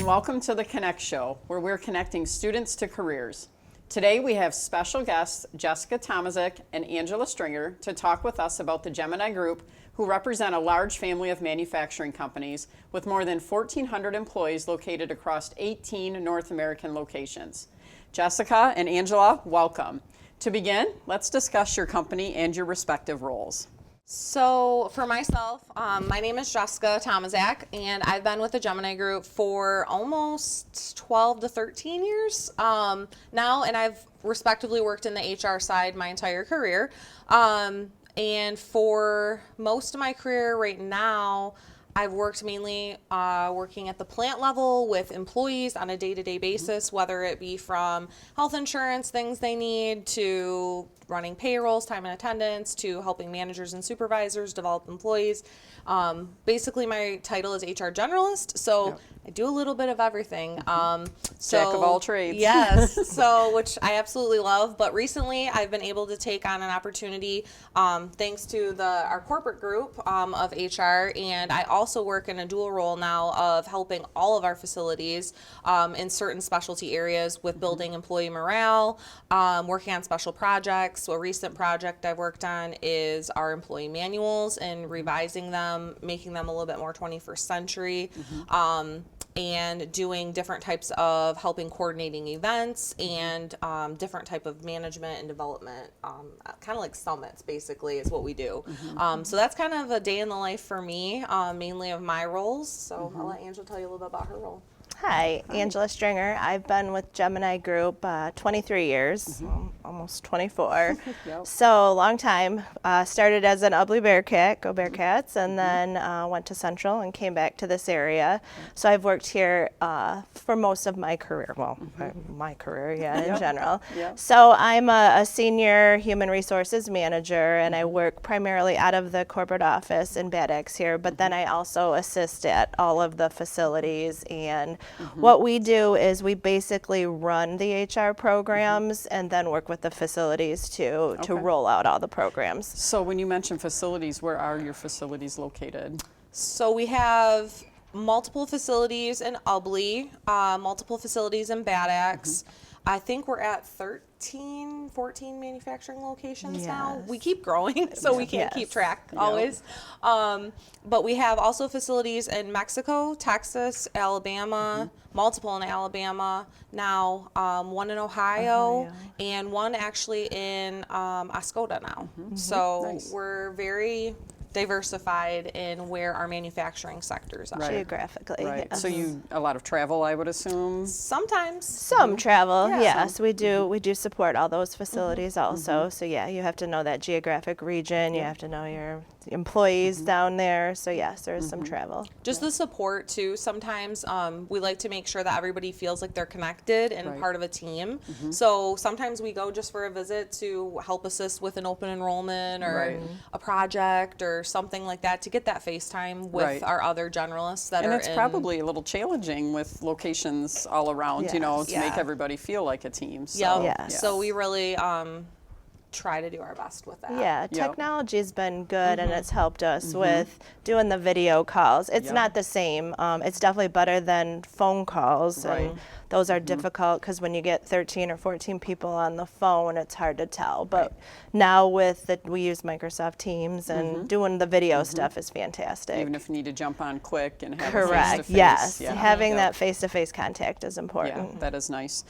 and welcome to the Connect Show, where we're connecting students to careers. Today we have special guests Jessica Tomezak and Angela Stringer to talk with us about the Gemini Group, who represent a large family of manufacturing companies with more than 1,400 employees located across 18 North American locations. Jessica and Angela, welcome. To begin, let's discuss your company and your respective roles. So for myself, my name is Jessica Tomezak, and I've been with the Gemini Group for almost 12 to 13 years now, and I've respectively worked in the HR side my entire career. And for most of my career right now, I've worked mainly working at the plant level with employees on a day-to-day basis, whether it be from health insurance, things they need, to running payrolls, time and attendance, to helping managers and supervisors develop employees. Basically, my title is HR generalist, so yep. I do a little bit of everything. Jack of all trades. Yes, which I absolutely love. But recently, I've been able to take on an opportunity thanks to our corporate group of HR, and I also work in a dual role now of helping all of our facilities in certain specialty areas with building employee morale, working on special projects. So a recent project I've worked on is our employee manuals and revising them, making them a little bit more 21st century. And doing different types of helping coordinating events and different type of management and development, kind of like summits basically is what we do. So that's kind of a day in the life for me, mainly of my roles. So I'll let Angela tell you a little bit about her role. Hi, Angela Stringer. I've been with Gemini Group 23 years, almost 24. Yep. So long time. Started as an Ugly Bearcat, go Bearcats, and then went to Central and came back to this area. So I've worked here for most of my career. Well, my career, in general. Yep. So I'm a senior human resources manager, and I work primarily out of the corporate office in Bad Axe here, but then I also assist at all of the facilities. And what we do is we basically run the HR programs and then work with the facilities to roll out all the programs. So when you mention facilities, where are your facilities located? So we have multiple facilities in Ubly, multiple facilities in Bad Axe. I think we're at 13, 14 manufacturing locations now. We keep growing, so we can't keep track always. But we have also facilities in Mexico, Texas, Alabama, multiple in Alabama, now one in Ohio, and one actually in Oscoda now. So we're very diversified in where our manufacturing sectors are. Geographically. Right. So a lot of travel, I would assume? Sometimes. Some travel, yes. We do support all those facilities also. So you have to know that geographic region. You have to know your employees down there. So yes, there is some travel. Just the support too. Sometimes we like to make sure that everybody feels like they're connected and part of a team. So sometimes we go just for a visit to help assist with an open enrollment or a project or something like that, to get that face time with our other generalists that and are it's probably a little challenging with locations all around, to make everybody feel like a team. So, so we really try to do our best with that. Technology's been good and it's helped us with doing the video calls. It's not the same. It's definitely better than phone calls, and those are difficult because when you get 13 or 14 people on the phone, it's hard to tell. But now we use Microsoft Teams, and doing the video stuff is fantastic. Even if you need to jump on quick and have a face-to-face. Yes, having that face-to-face contact is important. Yeah, that is nice.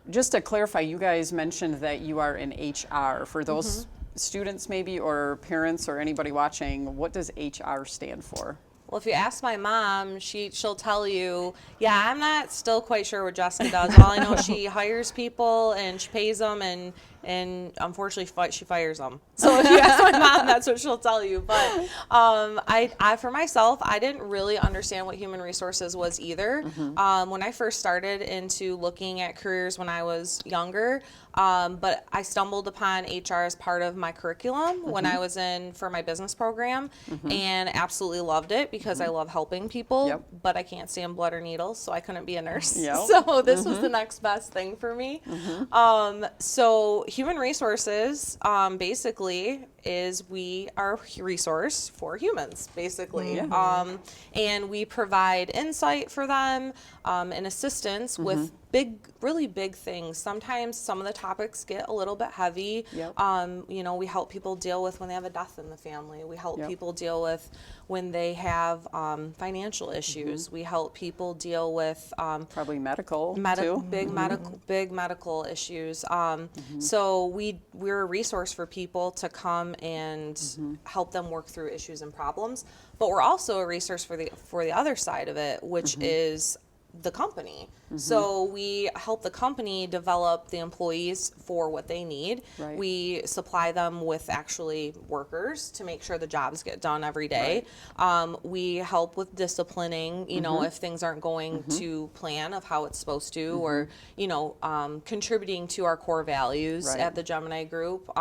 Just to clarify, you guys mentioned that you are in HR. For those students maybe, or parents or anybody watching, what does HR stand for? Well, if you ask my mom, she'll tell you, I'm not still quite sure what Jessica does. All I know is she hires people and she pays them, and unfortunately she fires them. So if you ask my mom, that's what she'll tell you. But I for myself, I didn't really understand what human resources was either. When I first started into looking at careers when I was younger, but I stumbled upon HR as part of my curriculum when I was for my business program, and absolutely loved it because I love helping people, but I can't stand blood or needles, so I couldn't be a nurse. So this was the next best thing for me. So human resources basically is we are a resource for humans, basically. Yeah. And we provide insight for them and assistance with really big things. Sometimes some of the topics get a little bit heavy. Yep. You know, we help people deal with when they have a death in the family. We help Yep. people deal with when they have financial issues. We help people deal with Probably medical too. big medical issues. So we're a resource for people to come and help them work through issues and problems. But we're also a resource for the other side of it, which is the company. So we help the company develop the employees for what they need. Right. We supply them with actually workers to make sure the jobs get done every day. We help with disciplining, you know, if things aren't going to plan of how it's supposed to, or, you know, contributing to our core values Right. at the Gemini Group.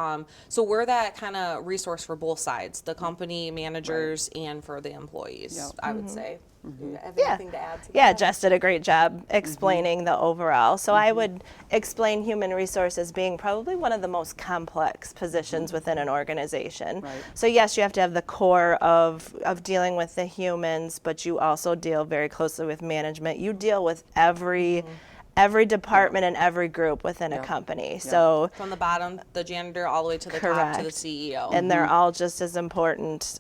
So we're that kind of resource for both sides, the company managers and for the employees, Yep. I would say. Do you have Yeah. anything to add to Yeah, that? Jess did a great job explaining the overall. So I would explain human resources being probably one of the most complex positions within an organization. Right. So yes, you have to have the core of dealing with the humans, but you also deal very closely with management. You deal with every department and every group within a company. So From the bottom, the janitor, all the way to the top, to the Correct. CEO. and they're all just as important.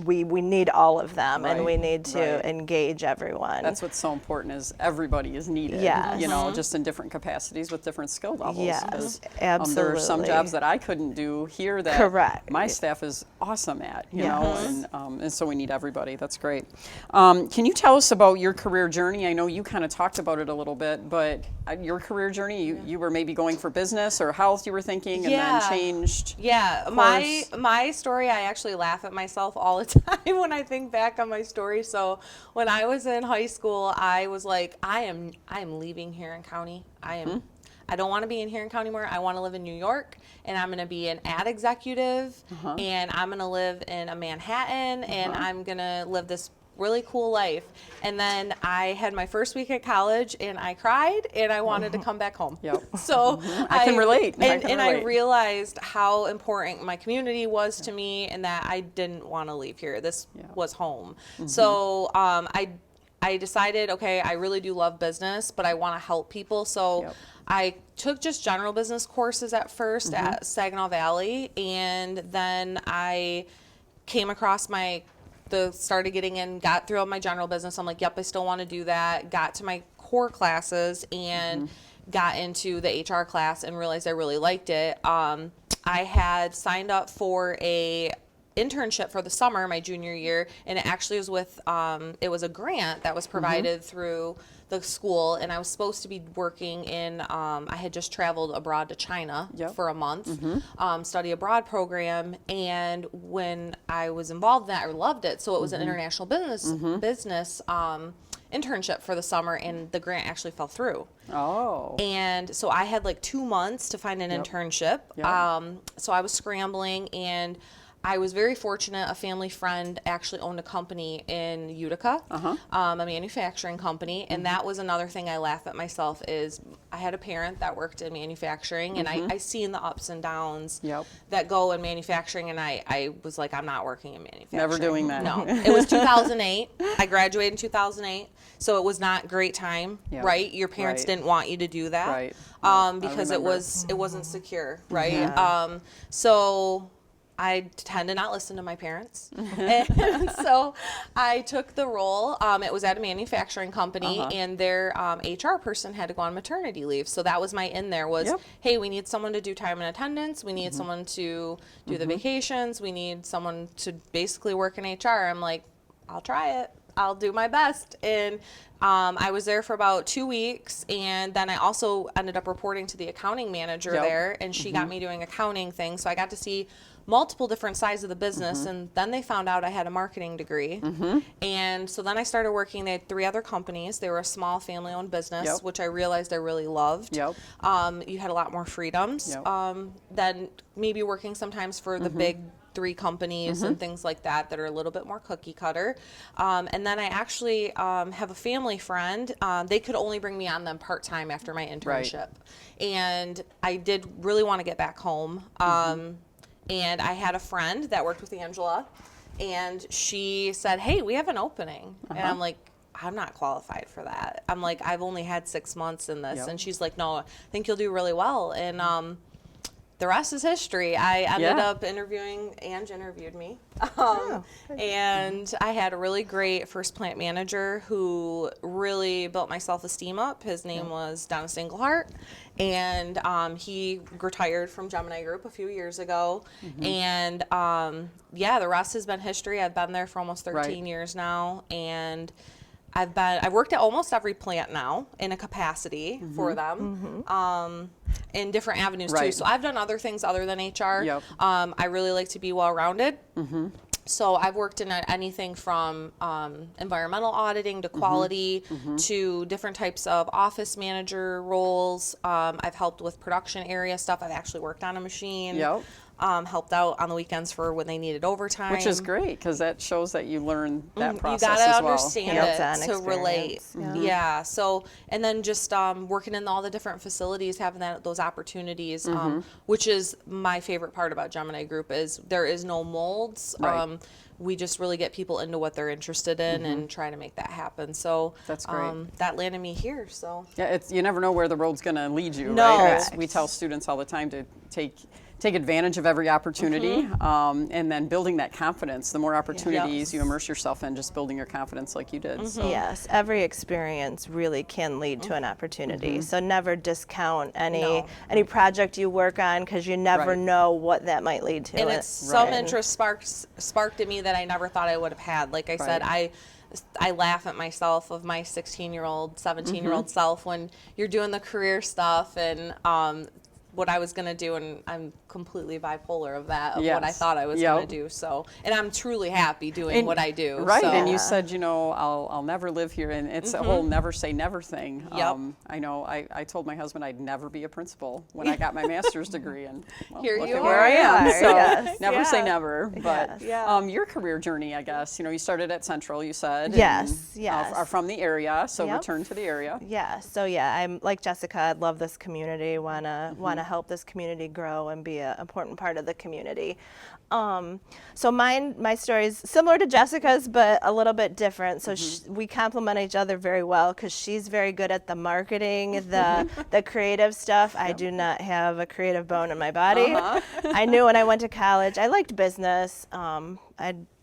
We need all of them, and Right, we need to right. engage everyone. That's what's so important is everybody is needed. Yes. You know, just in different capacities with different skill levels. Yes, 'Cause, absolutely. there are some jobs that I couldn't do here that Correct. my staff is awesome at. You Yes. know, and so we need everybody. That's great. Can you tell us about your career journey? I know you kind of talked about it a little bit, but your career journey, you were maybe going for business or health. You were thinking, and then changed. Yeah, my story, I actually laugh at myself all the time when I think back on my story. So when I was in high school, I was like, I am leaving Huron County. I don't want to be in Huron County anymore. I want to live in New York, and I'm going to be an ad executive, and I'm going to live in a Manhattan, and I'm going to live this really cool life. And then I had my first week at college, and I cried, and I wanted to come back home. Yep. So I can relate. And I realized how important my community was to me, and that I didn't want to leave here. This was home. So I decided, okay, I really do love business, but I want to help people. So I took just general business courses at first at Saginaw Valley, and then I came across started getting in, got through my general business. I'm like, yep, I still want to do that. Got to my core classes and got into the HR class and realized I really liked it. I had signed up for a internship for the summer, my junior year, and it actually was with, it was a grant that was provided through the school, and I was supposed to be working in, I had just traveled abroad to China for a month, study abroad program, and when I was involved in that, I loved it. So it was an international business internship for the summer, and the grant actually fell through. Oh. And so I had like 2 months to find an internship. So I was scrambling, and I was very fortunate. A family friend actually owned a company in Utica, a manufacturing company, and that was another thing I laugh at myself is I had a parent that worked in manufacturing, and I seen the ups and downs that go in manufacturing, and I was like, I'm not working in manufacturing. Never doing that. No. It was 2008. I graduated in 2008, so it was not a great time, right? Your parents didn't want you to do that, Right. because it wasn't secure, right? So I tend to not listen to my parents. And so I took the role. It was at a manufacturing company, and their HR person had to go on maternity leave. So that was my in there was, hey, we need someone to do time and attendance. We need someone to do the vacations. We need someone to basically work in HR. I'm like, I'll try it. I'll do my best. And I was there for about 2 weeks, and then I also ended up reporting to the accounting manager there, and she got me doing accounting things. So I got to see multiple different sides of the business, and then they found out I had a marketing degree. And so then I started working. They had 3 other companies. They were a small family-owned business, which I realized I really loved. You had a lot more freedoms than maybe working sometimes for the big 3 companies and things like that are a little bit more cookie cutter. And then I actually have a family friend. They could only bring me on them part-time after my internship. And I did really want to get back home. And I had a friend that worked with Angela, and she said, hey, we have an opening. And I'm like, I'm not qualified for that. I'm like, I've only had 6 months in this. Yep. And she's like, no, I think you'll do really well. And the rest is history. I ended up interviewing, Ange interviewed me. And I had a really great first plant manager who really built my self-esteem up. His name was Dennis Englehart. And he retired from Gemini Group a few years ago. And the rest has been history. I've been there for almost 13 years now. And I've worked at almost every plant now in a capacity for them, in different avenues too. So I've done other things other than HR. Yep. I really like to be well-rounded. So I've worked in anything from environmental auditing to quality to different types of office manager roles. I've helped with production area stuff. I've actually worked on a machine. Yep. Helped out on the weekends for when they needed overtime. Which is great, because that shows that you learn that process you gotta as well. understand it to relate. Yeah. So, and then just working in all the different facilities, having those opportunities, which is my favorite part about Gemini Group, is there is no molds. Right. We just really get people into what they're interested in and try to make that happen. So That's great. That landed me here. So Yeah, you never know where the road's going to lead you, No. right? We tell students all the time to take advantage of every opportunity, and then building that confidence. The more opportunities you immerse yourself in, just building your confidence like you did. So. Yes, every experience really can lead to an opportunity. So never discount any project you work on, because you never Right. know what that might lead to. and it's some interest sparked in me that I never thought I would have had. Like I said, I laugh at myself of my 16-year-old, 17-year-old self when you're doing the career stuff and what I was going to do, and I'm completely bipolar of that, of what I thought I was going to do. So, and I'm truly happy doing what I do. Right, so. and you said, I'll never live here, and it's a whole never say never thing. Yep. I know I told my husband I'd never be a principal when I got my master's degree, and Here look you at where I are. am. So Yes. never say Yeah. never. But Yes. your career journey, I guess, you started at Central, you said. Yes, and, yes. Are from the area, so Yep. return to the area. Yeah, so I'm like Jessica. I love this community. Wanna help this community grow and be an important part of the community. So my story is similar to Jessica's, but a little bit different. So we complement each other very well, because she's very good at the marketing, the creative stuff. I do not have a creative bone in my body. I knew when I went to college, I liked business.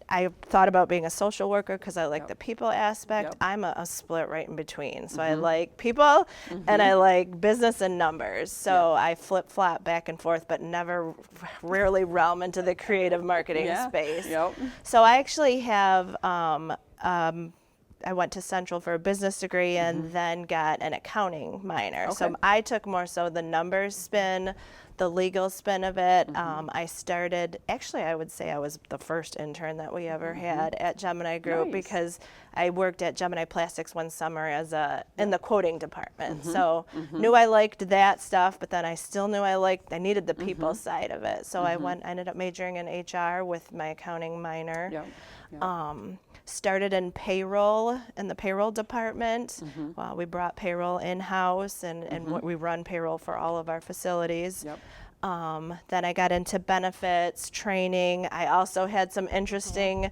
I thought about being a social worker because I like the people aspect. Yep. I'm a split right in between. So I like people and I like business and numbers. So I flip-flop back and forth, but rarely realm into the creative marketing space. Yep. So I actually have, I went to Central for a business degree and then got an accounting minor. Okay. So I took more so the numbers spin, the legal spin of it. I started, actually I would say I was the first intern that we ever had at Gemini Group, Nice. because I worked at Gemini Plastics one summer in the quoting department. So knew I liked that stuff, but then I still knew I needed the people side of it. So I ended up majoring in HR with my accounting minor. Yep. Yep. Started in the payroll department. We brought payroll in-house, and we run payroll for all of our facilities. Yep. Then I got into benefits, training. I also had some interesting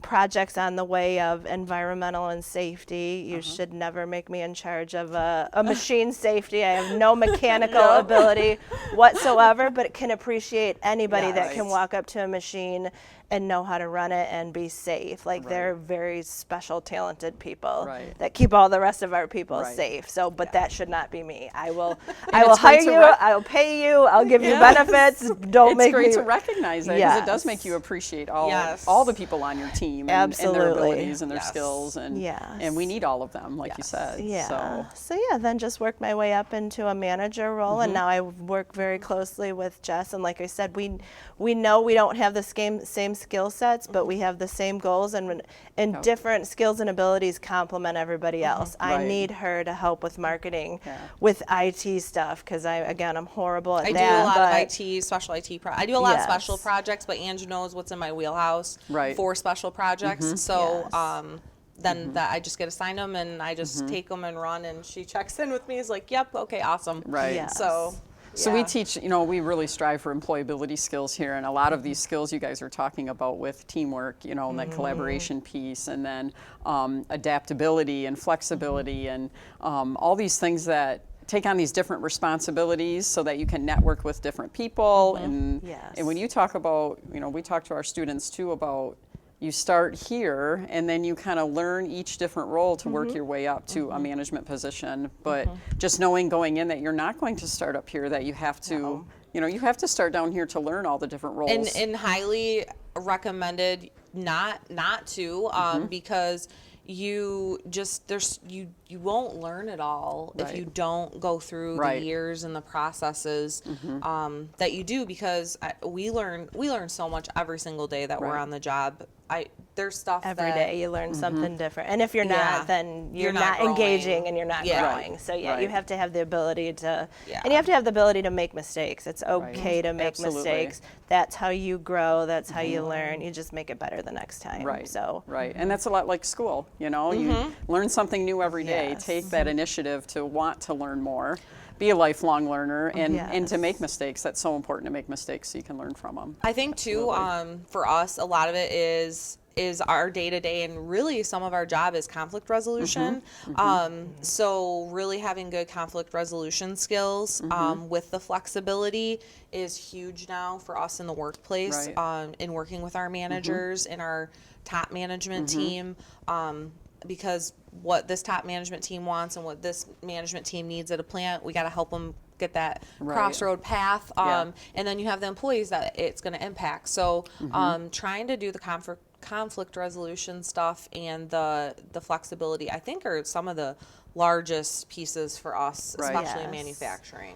projects on the way of environmental and safety. You should never make me in charge of a machine safety. I have no mechanical ability whatsoever, but can appreciate anybody that can walk up to a machine and know how to run it and be safe. They're very special, talented people that keep all the rest of our people safe. So, but that should not be me. I will hire you. I'll pay you. I'll give you benefits. Don't make me. It's great to recognize that, because it does make you appreciate all the people on your team and their abilities and their skills, and we need all of them, like you said. Yeah. So then just worked my way up into a manager role, and now I work very closely with Jess. And like I said, we know we don't have the same skill sets, but we have the same goals, and different skills and abilities complement everybody else. I need her to help with marketing, with IT stuff, because I'm horrible at that. I do a lot of IT, special IT. I do a lot of special projects, but Ange knows what's in my wheelhouse for special projects. So then I just get assigned them, and I just take them and run, and she checks in with me. Is like, yep, okay, awesome. Right. Yes. So. So we Yeah. teach, we really strive for employability skills here, and a lot of these skills you guys are talking about with teamwork, and that collaboration piece, and then adaptability and flexibility, and all these things that take on these different responsibilities so that you can network with different people. And when you talk about, we talk to our students too about, you start here and then you kind of learn each different role to work your way up to a management position. But just knowing going in that you're not going to start up here, that you have to, you have to start down here to learn all the different roles. And highly recommended not to, because you just you won't learn it all if you don't go through the years and the processes that you do, because we learn so much every single day that we're on the job. There's stuff Every day you learn something different, and if you're not, then you're not growing. engaging and you're not growing. So you have to have the ability to, and you have to have the ability to make mistakes. It's okay to make mistakes. That's how you grow. That's how you learn. You just make it better the next time. And that's a lot like school. You learn something new every day. Take that initiative to want to learn more. Be a lifelong learner, and to make mistakes. That's so important, to make mistakes so you can learn from them. I think too, for us, a lot of it is our day-to-day, and really some of our job is conflict resolution. So really having good conflict resolution skills with the flexibility is huge now for us in the workplace, in working with our managers and our top management team, because what this top management team wants and what this management team needs at a plant, we got to help them get that crossroad path. And then you have the employees that it's going to impact. So trying to do the conflict resolution stuff and the flexibility, I think, are some of the largest pieces for us, especially in manufacturing.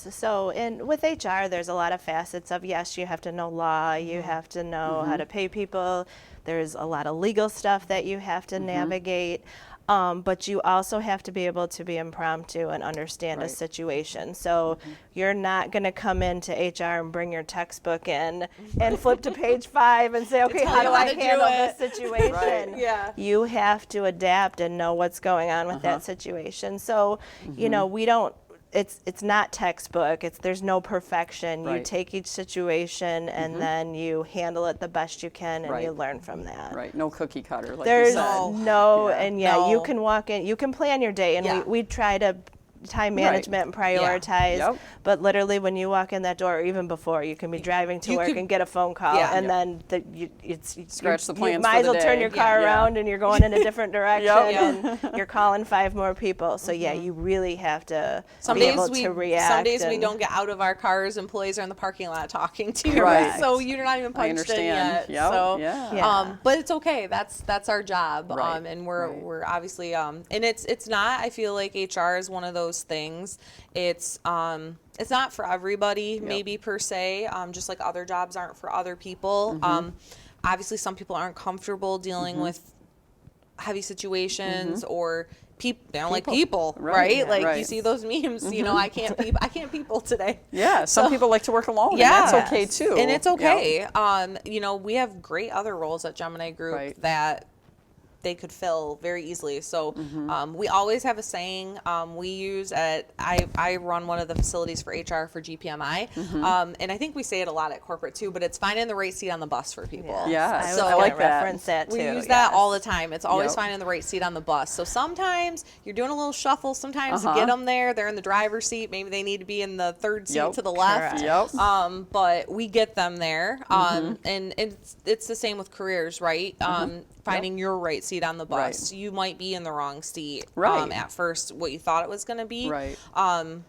So with HR, there's a lot of facets of, yes, you have to know law, you have to know how to pay people, there's a lot of legal stuff that you have to navigate. But you also have to be able to be impromptu and understand a situation. So you're not going to come into HR and bring your textbook in and flip to page 5 and say, okay, how do I handle this situation? You have to adapt and know what's going on with that situation. So, we don't, it's not textbook. There's no perfection. You take each situation and then you handle it the best you can, and you learn from that. No cookie cutter. Like There's you said. and you can walk in. You can plan your day, and we try to time management and prioritize. But literally, when you walk in that door, or even before, you can be driving to work and get a phone call, and then scratch the plans. You might as well turn your car around, and you're going in a different direction, and you're calling 5 more people. So you really have to be able to react. Some days we don't get out of our cars. Employees are in the parking lot talking to you, so you're not even punched in yet. But it's okay. That's our job, and we're obviously and it's not. I feel like HR is one of those things. It's not for everybody, maybe per se, just like other jobs aren't for other people. Obviously, some people aren't comfortable dealing with heavy situations or they don't like people, right? Like you see those memes, I can't people today. Some people like to work alone, and that's okay too. And it's okay. We have great other roles at Gemini Group that they could fill very easily. So we always have a saying we use I run one of the facilities for HR for GPMI, and I think we say it a lot at corporate too, but it's finding the right seat on the bus for people. So I like that. Reference that too. We use that all the time. It's always finding the right seat on the bus. So sometimes you're doing a little shuffle, sometimes to get them there, they're in the driver's seat, maybe they need to be in the third seat to the left. But we get them there. And it's the same with careers, right? Finding your right seat on the bus. You might be in the wrong seat at first, what you thought it was going to be. And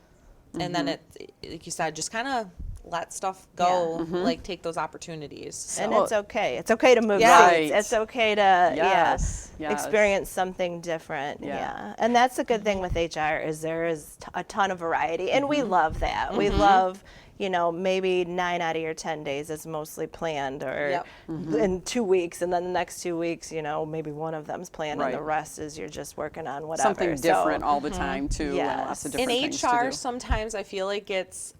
then it, like you said, just kind of let stuff go, like take those opportunities. So. And it's okay. It's okay to move seats. It's okay to experience something different. And that's the good thing with HR is there is a ton of variety, and we love that. We love you know, maybe 9 out of your 10 days is mostly planned, or Yep. in 2 weeks, and then the next 2 weeks, you know, maybe one of them's planned, and the Right. rest is you're just working on whatever. Something different all the time too, and Yes. lots of In different things HR, to do. sometimes I feel like it's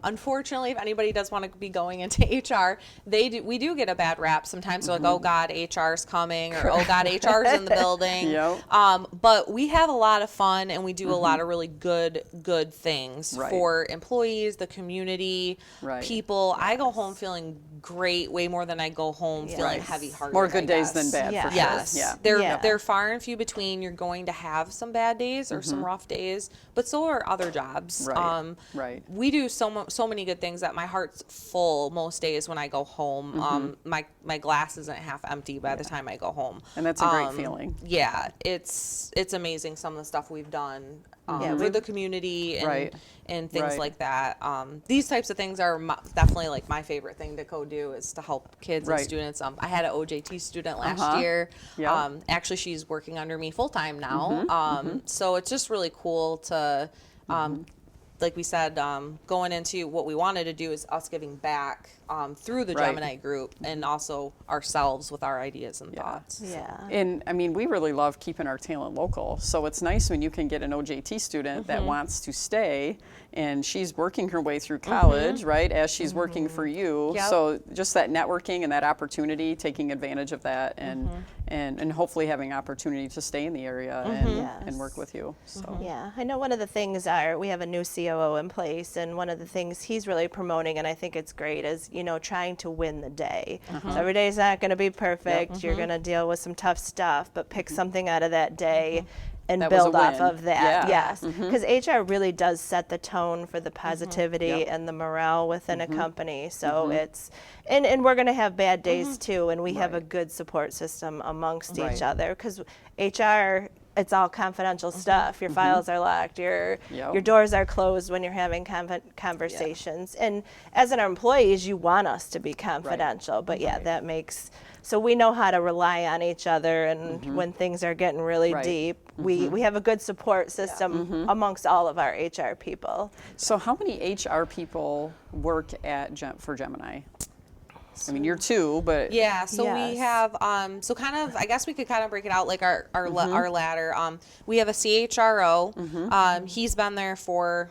unfortunately, if anybody does want to be going into HR, we do get a bad rap sometimes. They're like, oh God, HR's coming, or oh God, HR's in the building. Yep. But we have a lot of fun, and we do a lot of really good things Right. for employees, the community, Right. people. I go home feeling great, way more than I go home feeling Right. heavy-hearted. More I good days than guess. bad, Yeah. for Yes, sure. Yeah. they're far and few between. You're going to have some bad days or some rough days, but so are other jobs. Right, right. We do so many good things that my heart's full most days when I go home. My glass isn't half empty by the time I go home, And that's a great feeling. Yeah, it's amazing some of the stuff we've done Yeah, for the community and Right. and things Right. like that. These types of things are definitely like my favorite thing to go do, is to help kids Right. and students. I had an OJT student last year. Yeah. Actually, she's working under me full time now. So it's just really cool to, like we said, going into what we wanted to do is us giving back through the Right. Gemini Group, and also ourselves with our ideas and thoughts. Yeah. And I mean, we really love keeping our talent local. So it's nice when you can get an OJT student that wants to stay, and she's working her way through college, right, as she's working for you. Yep. So just that networking and that opportunity, taking advantage of that, and hopefully having opportunity to stay in the area and Yes. work with you. So Yeah, I know one of the things we have a new COO in place, and one of the things he's really promoting, and I think it's great, is, you know, trying to win the day. So every day's not going to be perfect. You're going to deal with some tough stuff, but pick something out of that day and That was a build off win. of that. Yeah. Yes, because HR really does set the tone for the positivity Yep. and the morale within a company. So it's, and we're going to have bad days too, and we have a Right. good support system amongst Right. each other, because HR, it's all confidential stuff. Your files are locked. Your Yep. doors are closed when you're having conversations. And as our employees, you want us to be confidential. But yeah, that makes, so we know how to rely on each other. And when things are getting really Right. deep, we have a good support system amongst all of our HR people. So how many HR people work at for Gemini? I mean, you're two, but Yeah, so we Yes. have so kind of, I guess we could kind of break it out like our ladder. We have a CHRO. He's been there for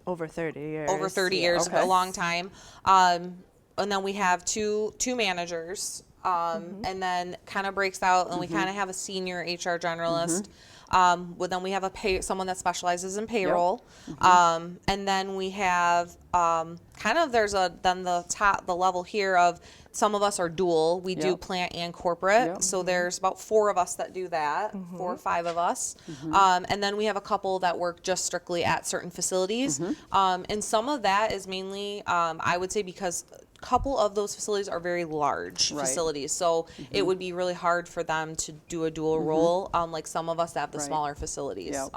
Over 30 years. over 30 years, Okay. a long time. And then we have two managers, and then kind of breaks out, and we kind of have a senior HR generalist. Well, then we have someone that specializes in payroll, and then we have kind of the level here of some of us are dual. We do Yep. plant and corporate, Yep. so there's about 4 of us that do that, 4 or 5 of us, and then we have a couple that work just strictly at certain facilities, and some of that is mainly I would say because couple of those facilities are very large Right. facilities, so it would be really hard for them to do a dual role, like some of us that have the Right. smaller facilities. Yep.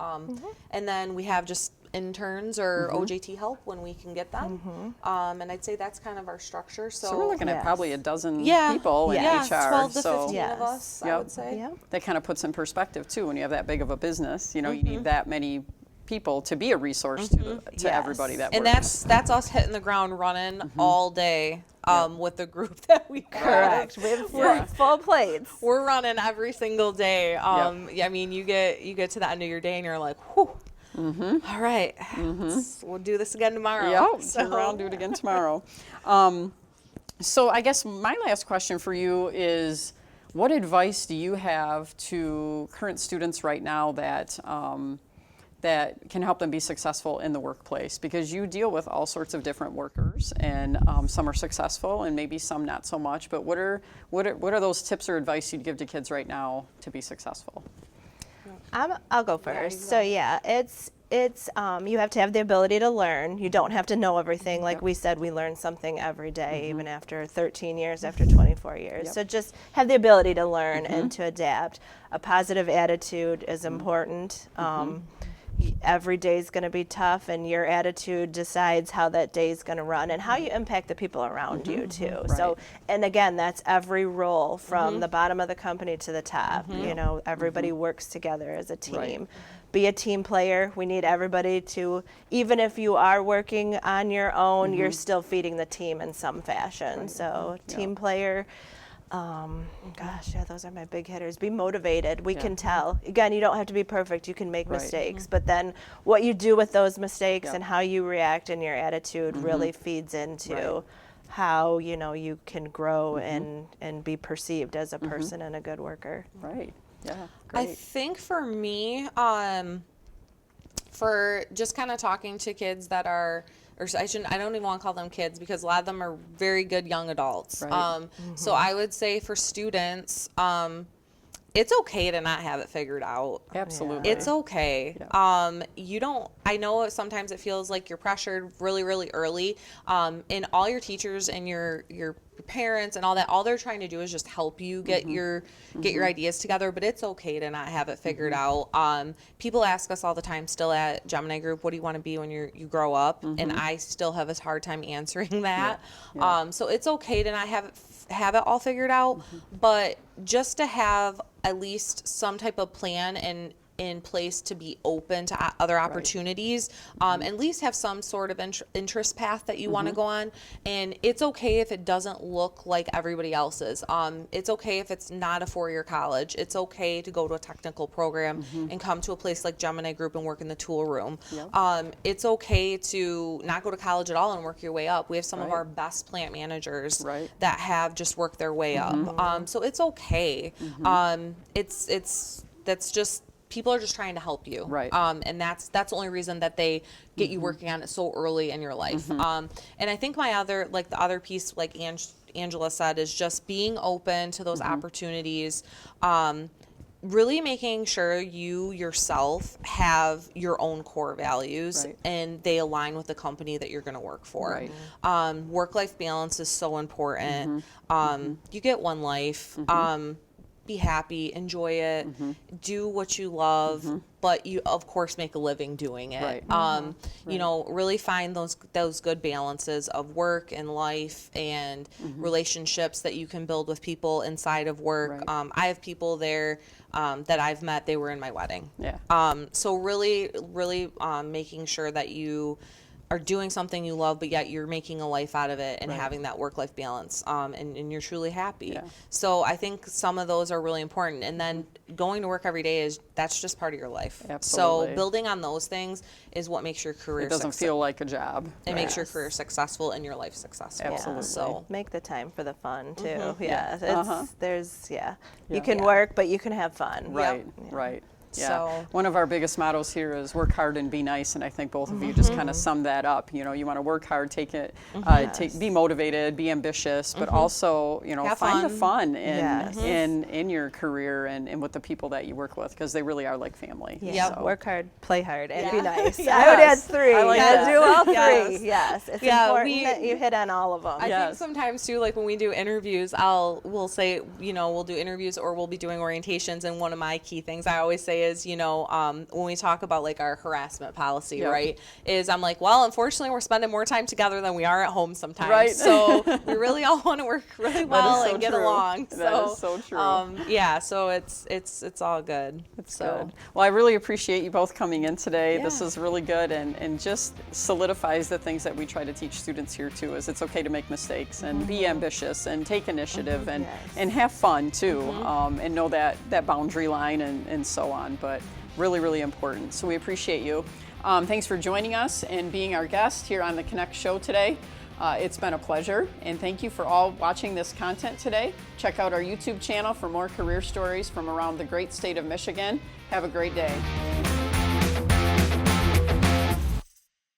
And then we have just interns or OJT help when we can get them, and I'd say that's kind of our structure. so we're looking at Yes. probably a dozen Yeah, people in yeah, HR. 12 to so 15 of Yes. us, I Yep. would say. Yeah. that kind of puts in perspective too. When you have that big of a business, you know, you need that many people to be a resource to Yes. everybody that And works. that's us hitting the ground running all day with the group that we have. Correct. We have full plates. We're running every single day. Yeah, I mean, you get to the end of your day and you're like, whew. All right, we'll do this again tomorrow. Yep, turn around, do it again tomorrow. So I guess my last question for you is, what advice do you have to current students right now that that can help them be successful in the workplace? Because you deal with all sorts of different workers, and some are successful and maybe some not so much. But what are those tips or advice you'd give to kids right now to be successful? I'll go first. So yeah, it's you have to have the ability to learn. You don't have to know everything. Like we said, we learn something every day, even after 13 years, after 24 years. So just have the ability to learn and to adapt. A positive attitude is important. Every day is going to be tough, and your attitude decides how that day is going to run and how you impact the people around you too. So, and again, that's every role from the bottom of the company to the top. You know, everybody works together as a team. be a team player. We need everybody to, even if you are working on your own, you're still feeding the team in some fashion. So team player. Gosh, yeah, those are my big hitters. Be motivated. We can tell. Again, you don't have to be perfect. You can make mistakes, but then what you do with those mistakes and how you react and your attitude really feeds into how, you know, you can grow and be perceived as a person and a good worker. Right. Yeah. I Great. think for me, for just kind of talking to kids that are, or I don't even want to call them kids because a lot of them are very good young adults. Right. So I would say for students, it's okay to not have it figured out. Absolutely. It's okay. Yeah. I know sometimes it feels like you're pressured really, really early. And all your teachers and your parents and all that, all they're trying to do is just help you get your ideas together, but it's okay to not have it figured out. People ask us all the time still at Gemini Group, what do you want to be when you grow up? And I still have a hard time answering that. Yeah. So it's okay to not have it all figured out, but just to have at least some type of plan in place to be open to other opportunities, at least have some sort of interest path that you want to go on. And it's okay if it doesn't look like everybody else's. It's okay if it's not a 4-year college. It's okay to go to a technical program and come to a place like Gemini Group and work in the tool room. Yep. It's okay to not go to college at all and work your way up. We have some of our best plant managers that have just worked their way up. So it's okay. That's just, people are just trying to help you. Right. And that's the only reason that they get you working on it so early in your life. And I think the other piece, like Angela said, is just being open to those opportunities. Really making sure you yourself have your own core values and they align with the company that you're going to work for. Work-life balance is so important. You get one life. Be happy, enjoy it, do what you love, but you of course make a living doing it. You know, really find those good balances of work and life and relationships that you can build with people inside of work. I have people there that I've met, they were in my wedding. So really making sure that you are doing something you love, but yet you're making a life out of it and having that work-life balance, and you're truly happy. So I think some of those are really important. And then going to work every day that's just part of your life. Absolutely. So building on those things is what makes your career It doesn't feel like a job. It makes your career successful and your life successful. Absolutely. So Make the time for the fun too. You Yeah. can work, but you can have fun. Right. Right. Yeah. So- One of our biggest mottos here is work hard and be nice, and I think both of you just kind of sum that up. You know, you want to work hard, be motivated, be ambitious, but also, you know, Have find the fun. fun in your career and with the people that you work with, because they really are like family. Yeah. So- Work hard, play hard, and be nice. Yes. I would add 3. I like Gotta that. do all 3. Yes. Yes. It's Yeah, important that you hit on all of them. I think sometimes too, like when we do interviews, we'll say, you know, we'll do interviews or we'll be doing orientations, and one of my key things I always say is, you know, when we talk about like our harassment policy, right, is I'm like, well, unfortunately, we're spending more time together than we are at home sometimes. Right. So we really all want to work really well and get along. That is so true. Yeah, so it's all good. It's good. Well, I really appreciate you both coming in today. This is really good and just solidifies the things that we try to teach students here too, is it's okay to make mistakes and be ambitious and take initiative and have fun too, and know that boundary line and so on. But really, really important. So we appreciate you. Thanks for joining us and being our guest here on the Connect show today. It's been a pleasure, and thank you for all watching this content today. Check out our YouTube channel for more career stories from around the great state of Michigan. Have a great day.